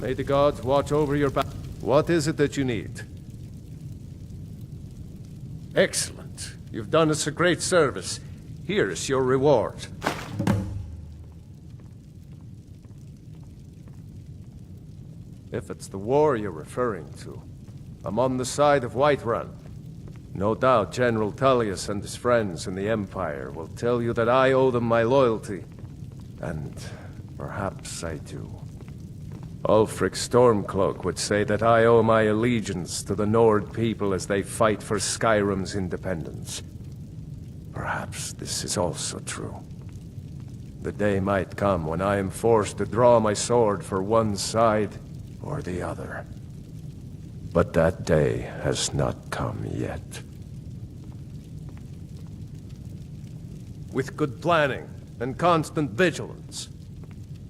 May the gods watch over your back. What is it that you need? Excellent. You've done us a great service. Here's your reward. If it's the war you're referring to, I'm on the side of Whiterun. No doubt General Tullius and his friends in the Empire will tell you that I owe them my loyalty. And perhaps I do. Ulfric Stormcloak would say that I owe my allegiance to the Nord people as they fight for Skyrim's independence. Perhaps this is also true. The day might come when I am forced to draw my sword for one side or the other. But that day has not come yet. With good planning and constant vigilance.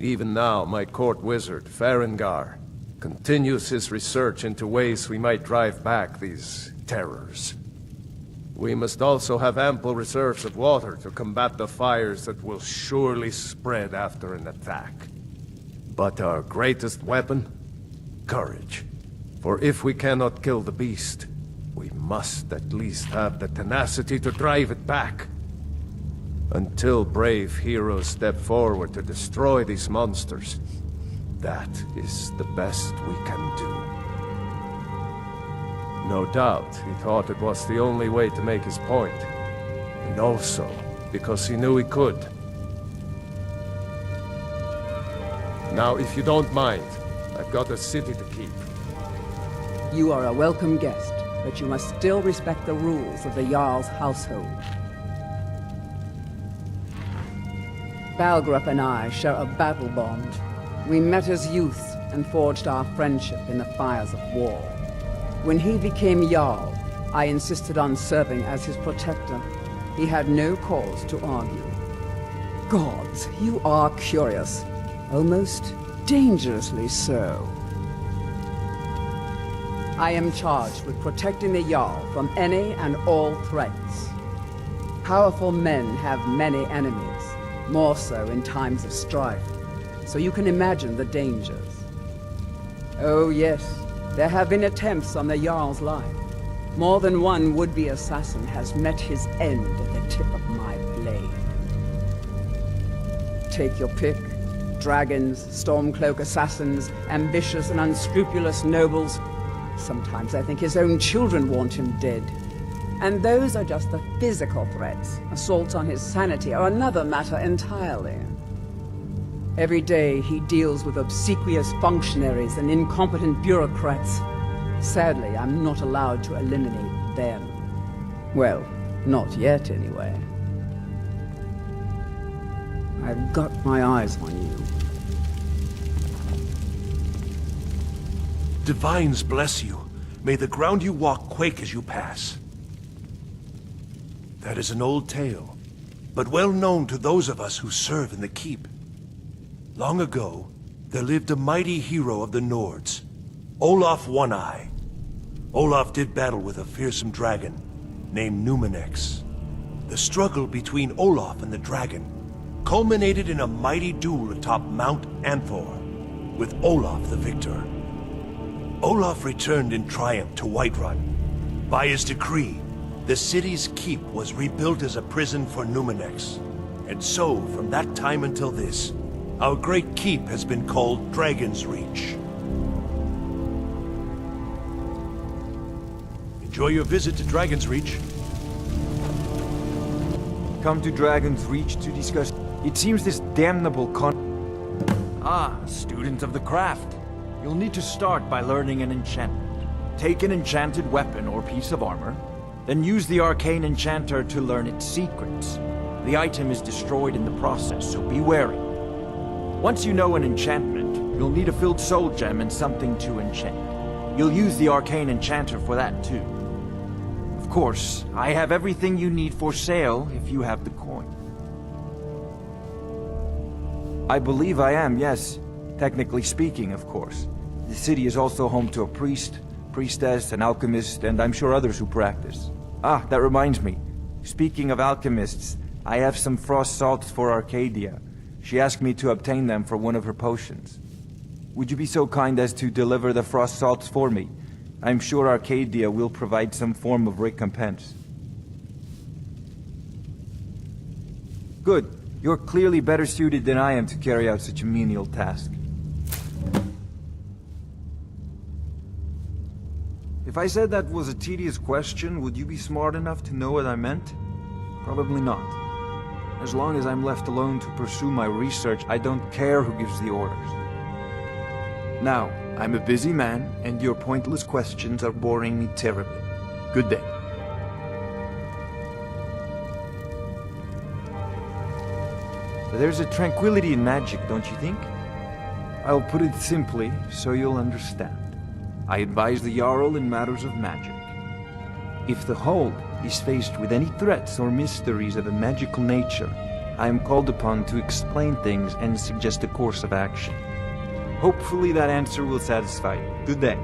Even now, my court wizard, Farengar, continues his research into ways we might drive back these terrors. We must also have ample reserves of water to combat the fires that will surely spread after an attack. But our greatest weapon? Courage. For if we cannot kill the beast, we must at least have the tenacity to drive it back. Until brave heroes step forward to destroy these monsters, that is the best we can do. No doubt he thought it was the only way to make his point. And also because he knew he could. Now, if you don't mind, I've got a city to keep. You are a welcome guest, but you must still respect the rules of the Jarl's household. Balgruuf and I share a battle bond. We met as youths and forged our friendship in the fires of war. When he became Jarl, I insisted on serving as his protector. He had no cause to argue. Gods, you are curious. Almost dangerously so. I am charged with protecting the Jarl from any and all threats. Powerful men have many enemies. More so in times of strife, so you can imagine the dangers. Oh yes, there have been attempts on the Jarl's life. More than one would-be assassin has met his end at the tip of my blade. Take your pick. Dragons, Stormcloak assassins, ambitious and unscrupulous nobles. Sometimes I think his own children want him dead. And those are just the physical threats. Assaults on his sanity are another matter entirely. Every day he deals with obsequious functionaries and incompetent bureaucrats. Sadly, I'm not allowed to eliminate them. Well, not yet anyway. I've got my eyes on you. Divines bless you. May the ground you walk quake as you pass. That is an old tale, but well known to those of us who serve in the Keep. Long ago, there lived a mighty hero of the Nords, Olaf One-Eye. Olaf did battle with a fearsome dragon named Numenex. The struggle between Olaf and the dragon culminated in a mighty duel atop Mount Anthor, with Olaf the victor. Olaf returned in triumph to Whiterun. By his decree, the city's keep was rebuilt as a prison for Numenex. And so, from that time until this, our great keep has been called Dragon's Reach. Enjoy your visit to Dragon's Reach. Come to Dragon's Reach to discuss... It seems this damnable student of the craft. You'll need to start by learning an enchantment. Take an enchanted weapon or piece of armor, then use the arcane enchanter to learn its secrets. The item is destroyed in the process, so be wary. Once you know an enchantment, you'll need a filled soul gem and something to enchant. You'll use the arcane enchanter for that too. Of course, I have everything you need for sale if you have the coin. I believe I am, yes. Technically speaking, of course. The city is also home to a priest, priestess, an alchemist, and I'm sure others who practice. Ah, that reminds me. Speaking of alchemists, I have some frost salts for Arcadia. She asked me to obtain them for one of her potions. would you be so kind as to deliver the frost salts for me? I'm sure Arcadia will provide some form of recompense. Good. You're clearly better suited than I am to carry out such a menial task. If I said that was a tedious question, would you be smart enough to know what I meant? Probably not. As long as I'm left alone to pursue my research, I don't care who gives the orders. Now, I'm a busy man, and your pointless questions are boring me terribly. Good day. There's a tranquility in magic, don't you think? I'll put it simply, so you'll understand. I advise the Jarl in matters of magic. If the Hold is faced with any threats or mysteries of a magical nature, I am called upon to explain things and suggest a course of action. Hopefully that answer will satisfy you. Good day.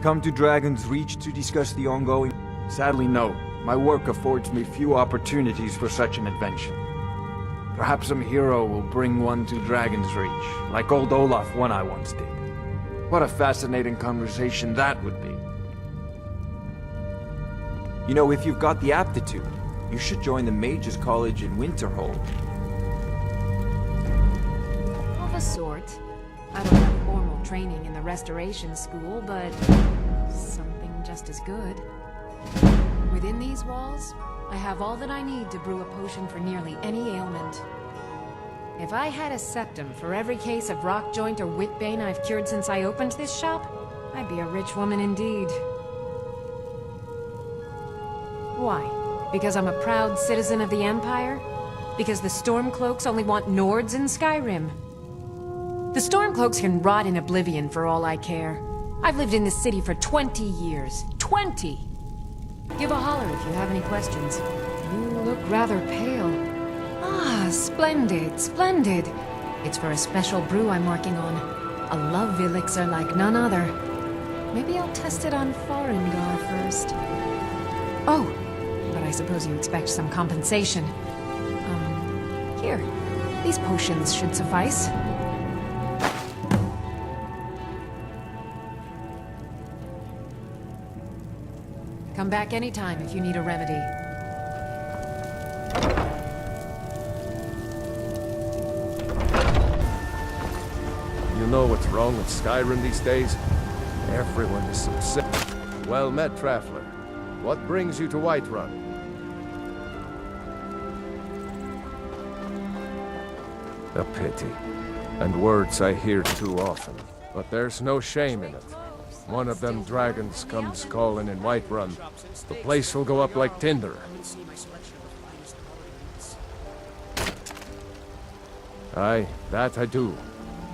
Come to Dragon's Reach to discuss the ongoing... Sadly, no. My work affords me few opportunities for such an adventure. Perhaps some hero will bring one to Dragon's Reach, like old Olaf One-Eye once did. What a fascinating conversation that would be. You know, if you've got the aptitude, you should join the Mages College in Winterhold. Of a sort. I don't have formal training in the Restoration School, but something just as good. Within these walls, I have all that I need to brew a potion for nearly any ailment. If I had a septum for every case of rock joint or whitbane I've cured since I opened this shop, I'd be a rich woman indeed. Why? Because I'm a proud citizen of the Empire? Because the Stormcloaks only want Nords in Skyrim? The Stormcloaks can rot in oblivion for all I care. I've lived in this city for 20 years. 20! Give a holler if you have any questions. You look rather pale. Ah, splendid, splendid. It's for a special brew I'm working on. A love elixir like none other. Maybe I'll test it on Farengar first. Oh, but I suppose you expect some compensation. Here. These potions should suffice. Come back anytime if you need a remedy. You know what's wrong with Skyrim these days? Everyone is obsessed. Well met, Traveler. What brings you to Whiterun? A pity. And words I hear too often. But there's no shame in it. One of them dragons comes calling in Whiterun. The place will go up like tinder. Aye, that I do.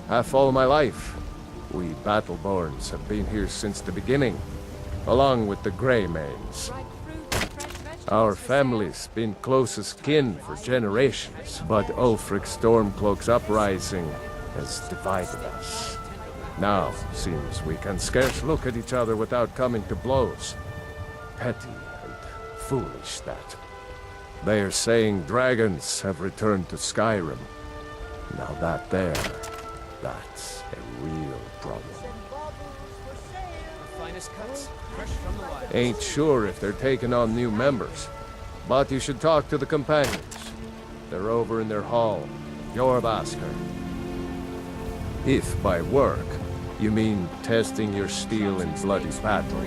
Half all my life. We Battleborns have been here since the beginning, along with the Greymanes. Our family's been closest kin for generations, but Ulfric Stormcloak's uprising has divided us. Now, seems we can scarce look at each other without coming to blows. Petty and foolish, that. They are saying dragons have returned to Skyrim. Now that's a real problem. Ain't sure if they're taking on new members, but you should talk to the companions. They're over in their hall, Jorrvaskr. If by work, you mean testing your steel in bloody battle.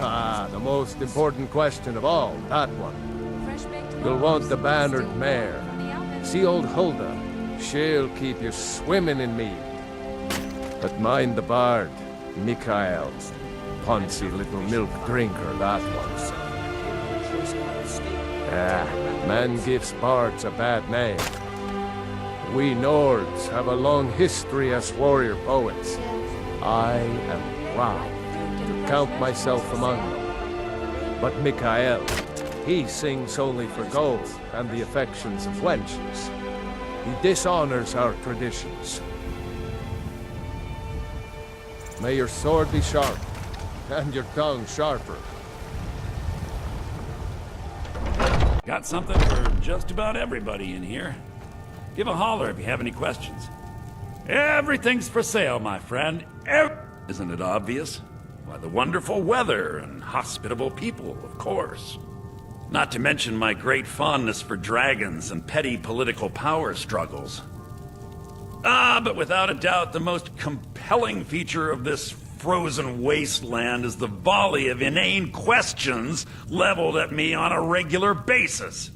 Ah, the most important question of all, that one. You'll want the bannered mare. See old Hulda? She'll keep you swimming in mead. But mind the bard, Mikael. Poncy little milk drinker, that one. Ah, man gives bards a bad name. We Nords have a long history as warrior poets. I am proud to count myself among them. But Mikael, he sings only for gold and the affections of wenches. He dishonors our traditions. May your sword be sharp, and your tongue sharper. Got something for just about everybody in here. Give a holler if you have any questions. Everything's for sale, my friend. Isn't it obvious? Why, the wonderful weather and hospitable people, of course. Not to mention my great fondness for dragons and petty political power struggles. But without a doubt, the most compelling feature of this frozen wasteland is the volley of inane questions leveled at me on a regular basis.